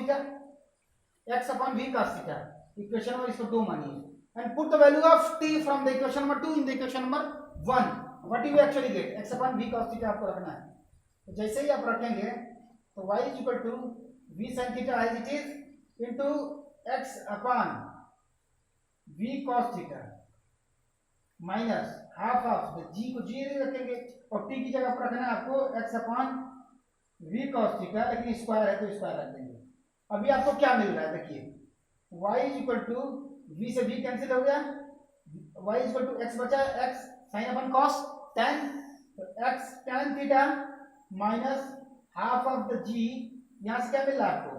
Theta, x upon v cos theta, equation number इसको 2 मानिए and put the value of t from the equation number 2 in the equation number 1, what you actually get, x upon v cos theta आपको रखना है। तो जैसे ही आप रखेंगे तो y is equal to v sin theta as it is into x upon v cos theta minus half of the g को g नहीं रखेंगे और t की जगह पर रखना है आपको x upon v cos theta, लेकिन स्क्वायर है तो स्क्वायर रख देंगे। अभी आपको क्या मिल रहा है देखिए, y is equal to v से v कैंसिल हो गया, y is equal to x बचा x sin अपन cos tan, तो x tan theta minus half of the g, यहां से क्या मिल रहा है आपको,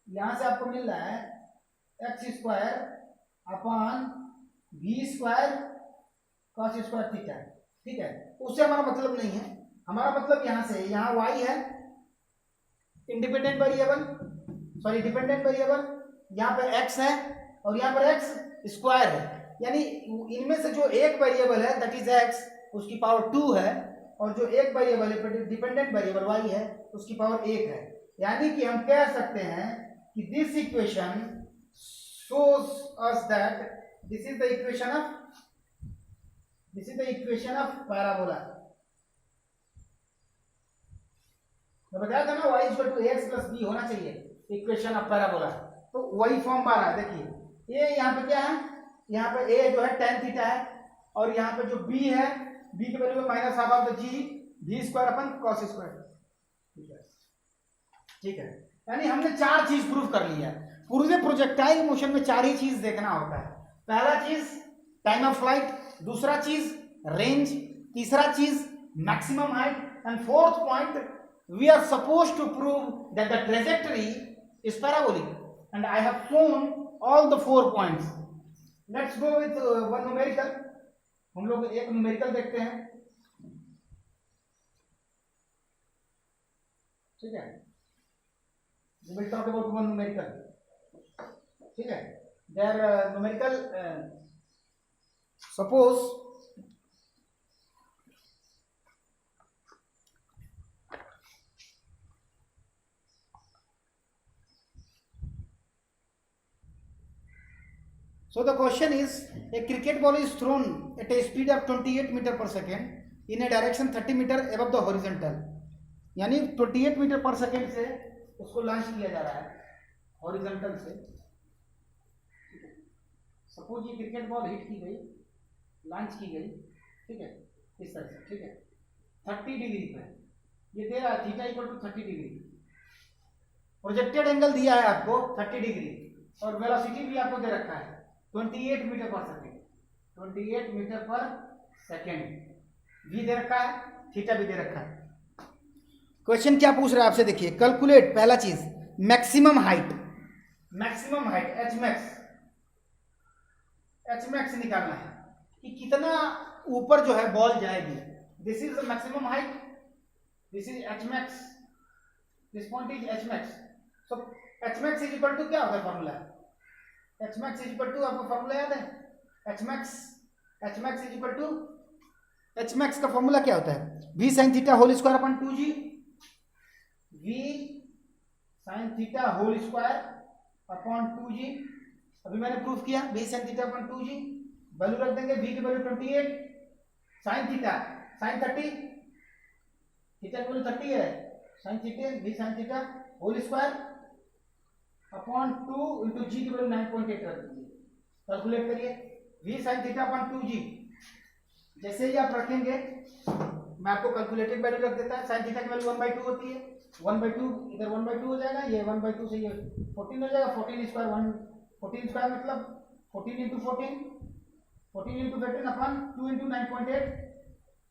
यहां से आपको मिल रहा है x square upon v square cos square theta, ठीक है। उससे हमारा मतलब नहीं है, हमारा मतलब यहां से, यहां y है independent variable, sorry dependent variable, यहां पर x है और यहां पर x स्क्वायर है, यानी इनमें से जो एक वेरिएबल है दैट इज x, उसकी पावर 2 है, और जो एक वेरिएबल है डिपेंडेंट वेरिएबल y है उसकी पावर 1 है। यानी कि हम कह सकते हैं कि this equation shows us that this is the equation of parabola। मैं बताया था ना y equal to ax plus b होना चाहिए इक्वेशन ऑफ पैराबोला, तो वही फॉर्म पा रहा है। देखिए ये यहाँ पे क्या है, यहाँ पे a जो है tan थीटा है और यहाँ पे जो b है, b के वैल्यू में minus half of the g v square upon cos square, ठीक है। यानी हमने 4 चीज प्रूव कर लिया है। पूरे प्रोजेक्टाइल मोशन में 4 ही चीज देखना होता है। पहला चीज टाइम ऑफ फ्लाइट, दूसरा चीज रेंज, तीसरा चीज maximum height, and fourth point we are supposed to prove that the trajectory is parabolic, and I have shown all the 4 points। let's go with one numerical। हम लोग एक numerical देखते हैं, ठीक है। we will talk about one numerical, ठीक है। there numerical suppose so the question is, a cricket ball is thrown at a speed of 28 meter per second in a direction 30 meter above the horizontal, यानी 28 metre पर second से उसको launch किया जा रहा है हॉरिजॉन्टल से। सपोज ये क्रिकेट बॉल हिट की गई, लॉन्च की गई, ठीक है, इस तरह से, ठीक है, 30 डिग्री पे ये दे रहा है theta equal to 30 degree, projected angle दिया है आपको 30 डिग्री और वेलोसिटी भी आपको दे रखा है 28 मीटर पर सेकेंड, 28 मीटर पर सेकेंड भी दे रखा है, थीटा भी दे रखा है। क्वेश्चन क्या पूछ रहा है आपसे, देखिए कैलकुलेट, पहला चीज maximum height, maximum height H max निकालना है कि कितना ऊपर जो है बॉल जाएगी। This is the maximum height, this is H max, this point is H max. So H max is equal to क्या होगा formula, H max is equal to, आपको फॉर्मूला याद है, H max is equal to, H max का formula क्या होता है, v sine theta whole square upon 2g, we sine theta whole square upon 2g। अभी मैंने प्रूफ किया v sine theta upon 2g, value रख देंगे, v की value 28, sine theta sine 30, theta की वैल्यू 30 है, sine theta v sine theta whole square upon 2 into g की value 9.8 रख दीजिए, कैलकुलेट करिए, v sign theta upon 2g। जैसे ही आप रखेंगे मैं आपको कैलकुलेटेड वैल्यू रख देता है, साइन थीटा की वैल्यू 1/2 होती है, 1/2 इधर 1/2 हो जाएगा, ये 1/2 से ये 14 हो जाएगा, 14 स्क्वायर 14 स्क्वायर मतलब 14 इंटू 14, 14 इंटू 15 अपन 2 इंटू 9.8,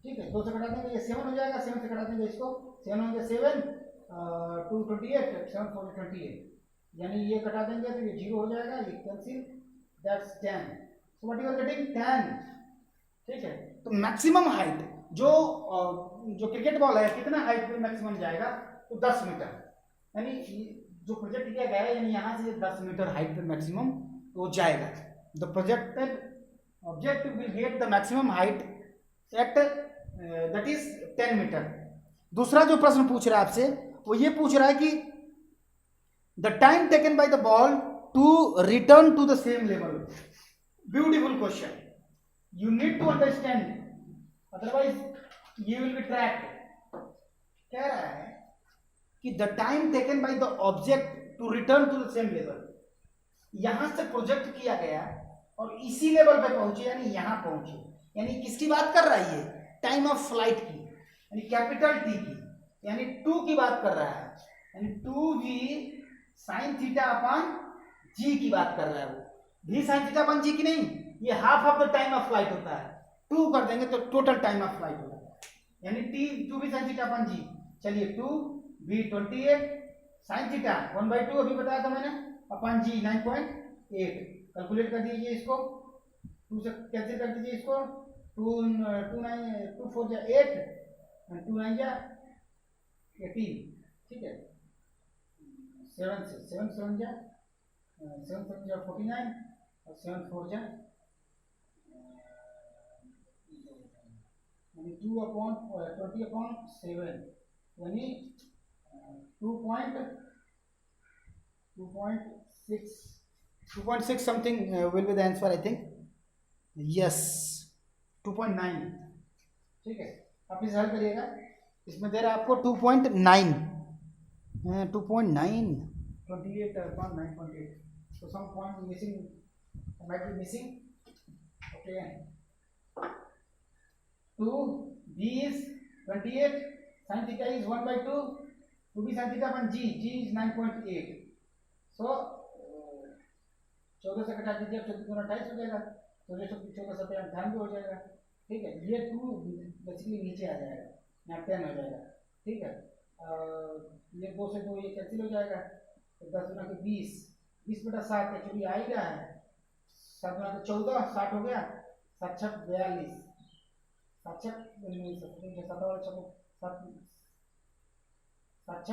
ठीक है, 2 से घटा देंगे ये 7 हो जाएगा, 7 से घटा देंगे इसको, 7 होंगे 7 2 28, 7 4 28, यानी ये घटा देंगे तो ये 0 हो जाएगा, ये cancel, that's 10। So what you are getting 10, ठीक है। तो मैक्सिमम हाइट जो क्रिकेट बॉल है कितना हाइट पे मैक्सिमम जाएगा, तो 10 मीटर, यानी जो प्रोजेक्ट किया गया है यानी यहाँ से 10 मीटर हाइट पे मैक्सिमम वो जाएगा। The projected object will get the maximum height at that is 10 metre. दूसरा जो प्रश्न पूछ रहा है आपसे वो ये पूछ रहा है कि the time taken by the ball to return to the same level. Beautiful question, you need to understand, otherwise you will be tracked. कह रहा है कि the time taken by the object to return to the same level, यहां से project किया गया और इसी लेवल पे पहुंचे, यानी यहां पहुंचे, यानी किसकी बात कर रहा है ये, टाइम ऑफ फ्लाइट की, यानी कैपिटल टी की, यानी 2 की बात कर रहा है, यानी 2v साइन थीटा अपॉन जी की बात कर रहा है। वो v साइन थीटा अपॉन जी की नहीं, ये half of the time of flight होता है, 2 कर देंगे तो टोटल टाइम ऑफ फ्लाइट होगा, यानी T 2v sine theta upon g. चलिए 2v 28 साइन थीटा 1/2 अभी बताया था मैंने अपॉन जी 9.8, कैलकुलेट कर दीजिए इसको, 2 से कैंसिल कर दीजिए इसको, 2 4 जा 8 और 2 9 जा 18, ठीक है, 7 से 7 7 जा 49 और 7 4 जा यानी 2/20/7 यानी 2.6 something will be the answer I think, yes 2.9, ठीक है। आप इसे हल करिएगा, इसमें दे रहा है आपको 2.9 28 upon 9.8, so some point missing, might be missing, okay। 2v is 28, sin theta is 1/2, 2b sin theta upon g is 9.8, so 14 से घटा दीजिए, 14 दूना 28 हो जाएगा, 14 से 98 हो जाएगा, ठीक है। ये 2 बेसिकली नीचे आ जाएगा, यहाँ 10 हो जाएगा, ठीक है। ये 2 से 2 ये कैंसिल हो जाएगा, तो 10 दूना के 20 बटा 7 एक्चुअली आ ही रहा है, 7 दूना के 14 60 हो गया, 7 6 42 7 6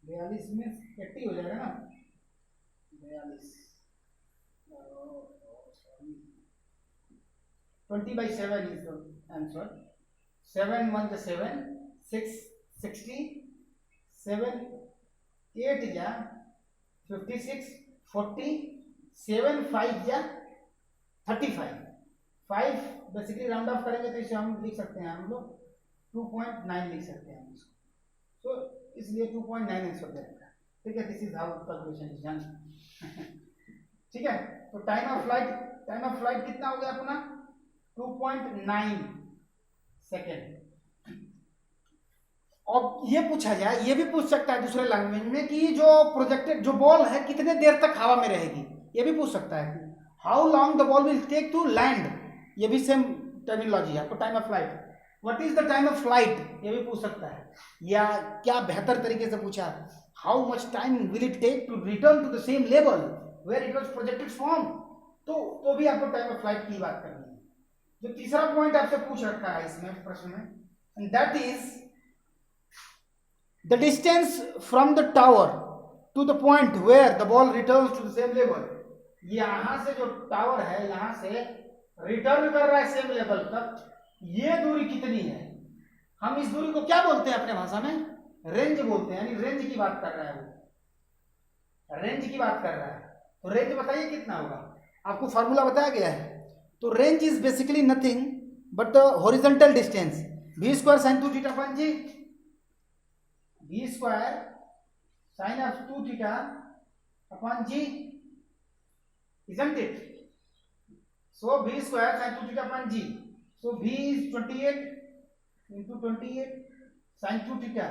42 में 80 हो जाएगा ना, 20/7 is the answer। 7 1 the 7 6 60 7 8 जा 56 40 7 5 जा 35, 5 बेसिकली राउंड ऑफ करेंगे तो इसे हम लिख सकते हैं, हम लोग 2.9 लिख सकते हैं इसको, तो इसलिए 2.9 आंसर दे रखा है, ठीक है। This is how calculation is done, ठीक है। तो टाइम ऑफ फ्लाइट कितना हो गया अपना 2.9 सेकेंड। अब ये पूछा जाए, ये भी पूछ सकता है दूसरे लैंग्वेज में कि जो प्रोजेक्टेड जो बॉल है कितने देर तक हवा में रहेगी, ये भी पूछ सकता है। How long the ball will take to land, ये भी सेम टर्मिनोलॉजी है आपको। Time of flight, what is the time of flight, ये भी पूछ सकता है। या क्या बेहतर तरीके से पूछा, how much time will it take to return to the same level where it was projected from, तो भी आपको टाइम ऑफ फ्लाइट की बात करनी है। जो तीसरा पॉइंट आपसे पूछ रखा है इसमें प्रश्न में, and that is the distance from the tower to the point where the ball returns to the same level. यहां से जो टावर है यहां से रिटर्न कर रहा है सेम लेवल तक, ये दूरी कितनी है, हम इस दूरी को क्या बोलते हैं अपने भाषा में, रेंज बोलते हैं, यानी रेंज की बात कर रहा है वो, रेंज की बात कर रहा है। तो रेंज बताइए कितना होगा, आपको फॉर्मूला बताया गया है। तो range is basically nothing but the horizontal distance, v square sine 2 theta upon g, v square sine of 2 theta upon g, isn't it? So v square sin 2 theta upon g, so v is 28 into 28 sin 2 theta,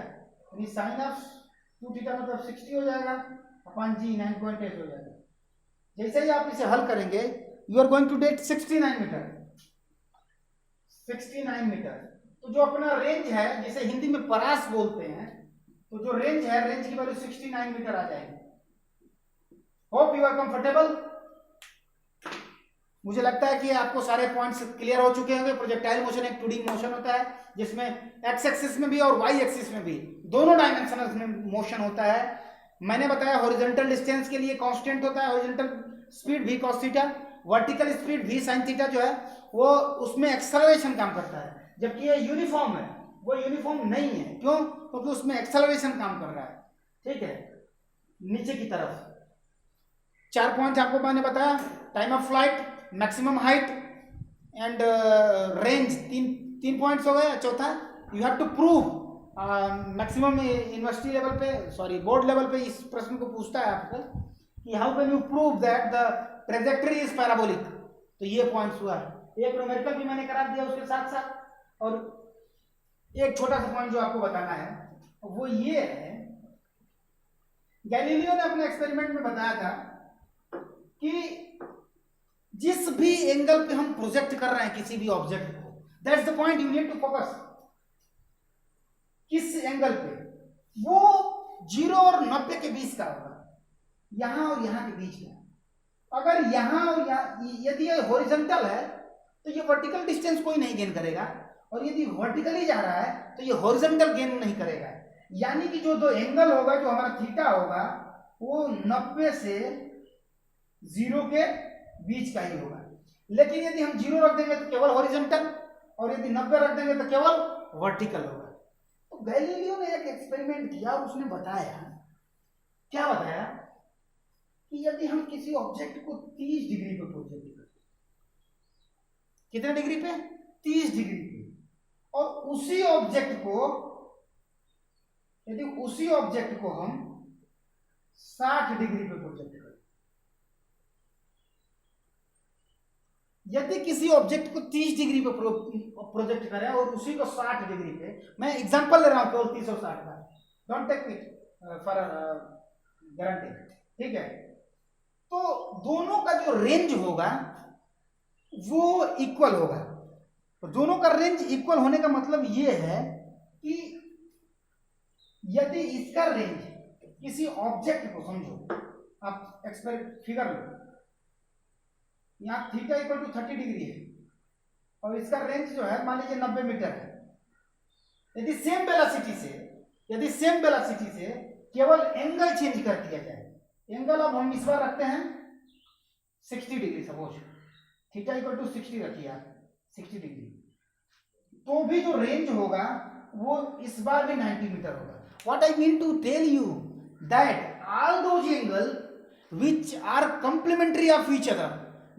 यानी sin of 2 theta मतलब 60 हो जाएगा upon g 9.8 हो जाएगा। जैसे ही आप इसे हल करेंगे you are going to get 69 metre. तो जो अपना रेंज है, जिसे हिंदी में परास बोलते हैं, तो जो रेंज है, रेंज की वैल्यू 69 मीटर आ जाएगी। Hope you are comfortable. मुझे लगता है कि आपको सारे पॉइंट्स क्लियर हो चुके होंगे। प्रोजेक्टाइल मोशन एक 2D मोशन होता है जिसमें एक्स एक्सिस में भी और वाई एक्सिस में भी दोनों डायमेंशनल में मोशन होता है। मैंने बताया हॉरिजॉन्टल डिस्टेंस के लिए कांस्टेंट होता है horizontal speed v cos theta, vertical speed v sin theta जो है वो उसमें एक्सेलरेशन काम करता है, जबकि ये यूनिफॉर्म है, वो यूनिफॉर्म नहीं है। क्यों? क्योंकि उसमें एक्सेलरेशन काम कर रहा है, ठीक है। नीचे की तरफ। 4 पॉइंट आपको मैंने बताया, time of flight, maximum height and range. तीन पॉइंट्स हो गए। चौथा, you have to prove, maximum university level पे, सॉरी बोर्ड लेवल पे इस प्रश्न को पूछता है आपको कि how can you prove that the trajectory is parabolic. तो ये पॉइंट्स हुआ। एक न्यूमेरिकल भी मैंने करा दिया उसके साथ साथ, और एक छोटा सा पॉइंट जो आपको बताना है वो ये है, गैलीलियो ने अपने एक्सपेरिमेंट में बताया था कि जिस भी एंगल पे हम प्रोजेक्ट कर रहे हैं किसी भी ऑब्जेक्ट को, that's the point you need to focus. किस एंगल पे, वो 0 और 90 के बीच का होगा, यहां और यहां के बीच का। अगर यहां और यहां, यदि ये हॉरिजॉन्टल है तो ये वर्टिकल डिस्टेंस कोई नहीं गेन करेगा, और यदि वर्टिकली जा रहा है तो ये हॉरिजॉन्टल गेन नहीं करेगा। यानी कि जो दो एंगल होगा, जो हमारा थीटा होगा, वो 90 से 0 के बीच का ही होगा। लेकिन यदि हम 0 रख देंगे तो केवल हॉरिजॉन्टल, और यदि 90 रख देंगे तो केवल वर्टिकल होगा। तो गैलीलियो ने एक एक्सपेरिमेंट किया, उसने बताया, क्या बताया कि यदि हम किसी ऑब्जेक्ट को 30 डिग्री पे प्रोजेक्ट करते, कितने डिग्री पे, 30 डिग्री पे, और उसी ऑब्जेक्ट को, यदि उसी ऑब्जेक्ट को हम 60 डिग्री पे प्रोजेक्ट करें, यदि किसी ऑब्जेक्ट को 30 डिग्री पे प्रोजेक्ट करें और उसी को 60 डिग्री पे, मैं एग्जांपल ले रहा हूं केवल 30 और 60 का, don't take it for guarantee, ठीक है। तो दोनों का जो रेंज होगा वो इक्वल होगा। तो दोनों का रेंज इक्वल होने का मतलब ये है कि यदि इसका रेंज, किसी ऑब्जेक्ट को समझो, आप फिगर लो, यहाँ थीटा इक्वल टू 30 डिग्री है और इसका रेंज जो है मान लीजिए 90 मीटर है। यदि सेम वेलोसिटी से केवल एंगल चेंज कर दिया जाए, एंगल अब हम इस बार रखते हैं 60 degree, suppose theta equal to 60 रखिए आप, 60 डिग्री, तो भी जो रेंज होगा वो इस बार भी 90 मीटर होगा। What I mean to tell you that all those angle which are complementary of each other,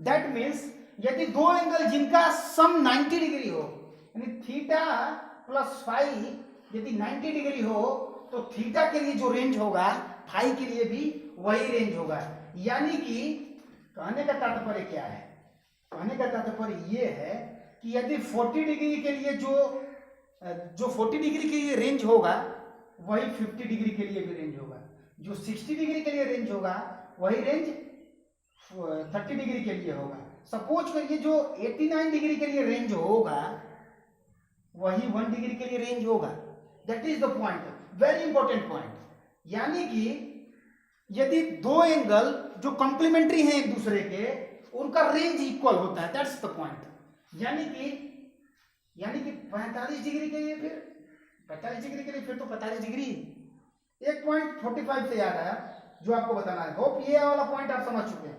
that means यदि दो एंगल जिनका सम 90 डिग्री हो, यानी थीटा प्लस फाई यदि 90 डिग्री हो, तो थीटा के लिए जो रेंज होगा फाई के लिए भी वही रेंज होगा। यानी कि कहने का तात्पर्य क्या है, कहने का तात्पर्य ये है कि यदि 40 डिग्री के लिए जो 40 डिग्री के लिए रेंज होगा वही 50 डिग्री के लिए भी रेंज होगा, जो 60 डिग्री के लिए रेंज होगा वही रेंज 30 डिग्री के लिए होगा। सपोज करिए जो 89 डिग्री के लिए रेंज होगा वही 1 डिग्री के लिए रेंज होगा। That is the point, very important point. यानी कि यदि दो एंगल जो कॉम्प्लीमेंट्री हैं एक दूसरे के, उनका रेंज इक्वल होता है, दैट्स द पॉइंट। यानी कि 45 डिग्री के लिए फिर 45 डिग्री के लिए फिर तो 45 डिग्री। एक पॉइंट 45 से याद आया जो आपको बताना है, होप ये वाला पॉइंट आप समझ चुके हैं।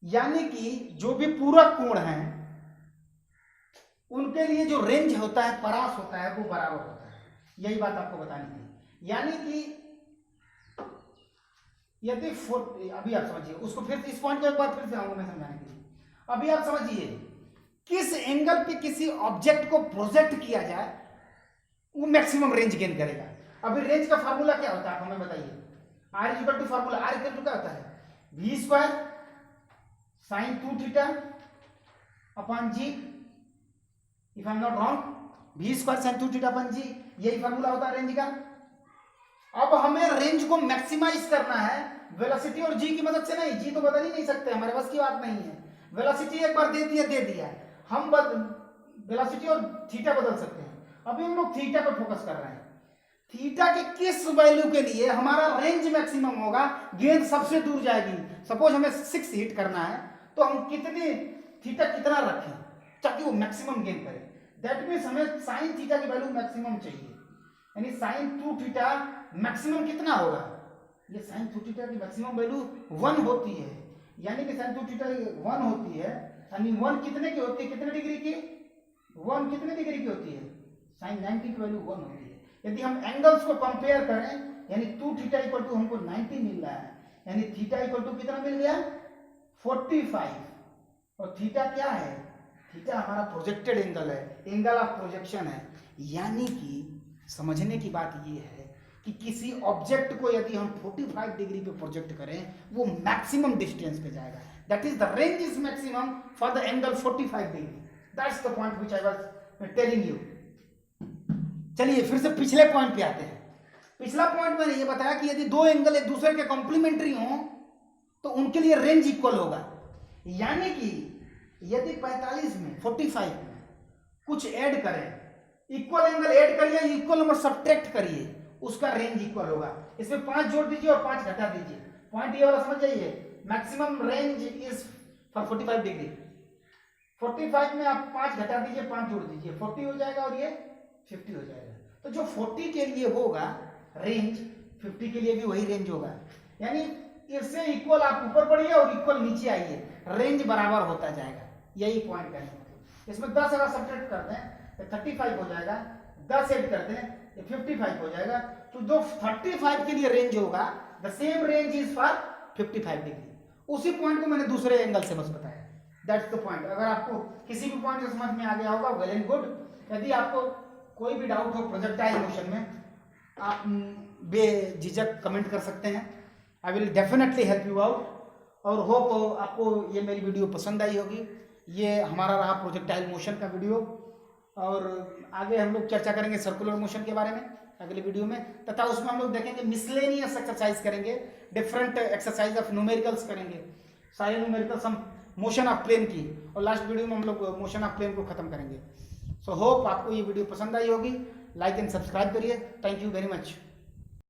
यानी कि जो भी पूरक कोण हैं उनके लिए जो रेंज होता है, परास होता है, वो बराबर होता है। यही बात आपको बतानी थी। यानी कि यदि अभी आप समझिए उसको, फिर इस पॉइंट को एक बार फिर से आऊंगा मैं समझाने के लिए। अभी आप समझिए किस एंगल पे किसी ऑब्जेक्ट को प्रोजेक्ट किया जाए वो मैक्सिमम रेंज गेन करेगा। अभी रेंज का फार्मूला क्या होता है आप हमें बताइए। R is equal to formula, R equal to क्या होता है, v square sine 2 theta upon g, if I am not wrong, v square sine 2 theta upon g, यही फार्मूला होता है रेंज का। अब हमें रेंज को मैक्सिमाइज करना है वेलोसिटी और जी की मदद से नहीं, जी तो बदल ही नहीं सकते, हमारे बस की बात नहीं है। वेलोसिटी एक बार दे दिया, हम वेलोसिटी और थीटा बदल सकते हैं। अभी हम लोग थीटा पर फोकस कर रहे हैं। थीटा के किस वैल्यू के लिए हमारा रेंज मैक्सिमम होगा, गेंद सबसे दूर जाएगी। सपोज हमें 6 हिट करना है तो हम थीटा कितना रखें ताकि वो मैक्सिमम गेन करे। दैट मीन्स हमें साइन थीटा की वैल्यू मैक्सिमम चाहिए, यानी साइन 2 थीटा मैक्सिमम कितना होगा, ये साइन 2 थीटा की मैक्सिमम वैल्यू 1 होती है। यानी कि साइन 2 थीटा 1 होती है, यानी 1 कितने की होती है, कितने डिग्री की, 1 कितने डिग्री की होती है, साइन 90 की वैल्यू 1 होती है। यदि हम एंगल्स को कंपेयर करें यानी 2 थीटा इक्वल टू हमको 90 मिल रहा है, यानी थीटा इक्वल टू कितना मिल गया 45। और थीटा क्या है, थीटा हमारा प्रोजेक्टेड एंगल है, एंगल ऑफ प्रोजेक्शन है। यानी कि समझने की बात ये है कि किसी ऑब्जेक्ट को यदि हम 45 डिग्री पे प्रोजेक्ट करें वो मैक्सिमम डिस्टेंस पे जाएगा, that is the range is maximum for the angle 45 degree. That's the point which I was telling you. चलिए फिर से पिछले पॉइंट पे आते हैं। पिछला पॉइंट मैंने ये बताया कि यदि दो एंगल एक दूसरे के कॉम्प्लीमेंट्री हों तो उनके लिए रेंज इक्वल होगा। यानी कि यदि 45 में 45 में कुछ ऐड करें, इक्वल एंगल ऐड करिए, इक्वल नंबर सब्ट्रैक्ट करिए, उसका रेंज इक्वल होगा। इसमें 5 जोड़ दीजिए और 5 घटा दीजिए। पॉइंट ये वाला समझ जाइए, maximum range is for 45 degree. 45 में आप 5 घटा दीजिए, 5 जोड़ दीजिए, 40 हो जाएगा और ये 50 हो जाएगा। तो जो 40 के लिए होगा रेंज, 50 के लिए भी वही रेंज होगा। यानी इससे इक्वल आप ऊपर बढ़िए और इक्वल नीचे आइए, रेंज बराबर होता जाएगा। यही पॉइंट करने का। इसमें 10 अगर सब्ट्रैक्ट कर दें तो 35 हो जाएगा, 10 ऐड कर दें ये 55 हो जाएगा। तो जो 35 के लिए रेंज होगा the same range is for 55 degree. उसी पॉइंट को मैंने दूसरे एंगल से बस बताया। That's the point. अगर आपको किसी भी पॉइंट से समझ में आ गया होगा वेल एंड गुड। यदि आपको कोई भी डाउट हो प्रोजेक्टाइल मोशन में आप बेझिझक कमेंट कर सकते हैं। I will definitely help you out. और होप आपको ये मेरी वीडियो पसंद आई होगी। ये हमारा रहा प्रोजेक्टाइल मोशन का वीडियो, और आगे हम लोग चर्चा करेंगे सर्कुलर मोशन के बारे में अगले वीडियो में, तथा उसमें हम लोग देखेंगे मिसलेनियस एक्सरसाइज करेंगे, डिफरेंट एक्सरसाइज ऑफ न्यूमेरिकल्स करेंगे, सारे न्यूमेरिकल्स हम मोशन ऑफ प्लेन की, और लास्ट वीडियो में हम लोग मोशन ऑफ प्लेन को खत्म करेंगे। सो होप आपको ये वीडियो पसंद आई होगी। लाइक एंड सब्सक्राइब करिए। Thank you very much.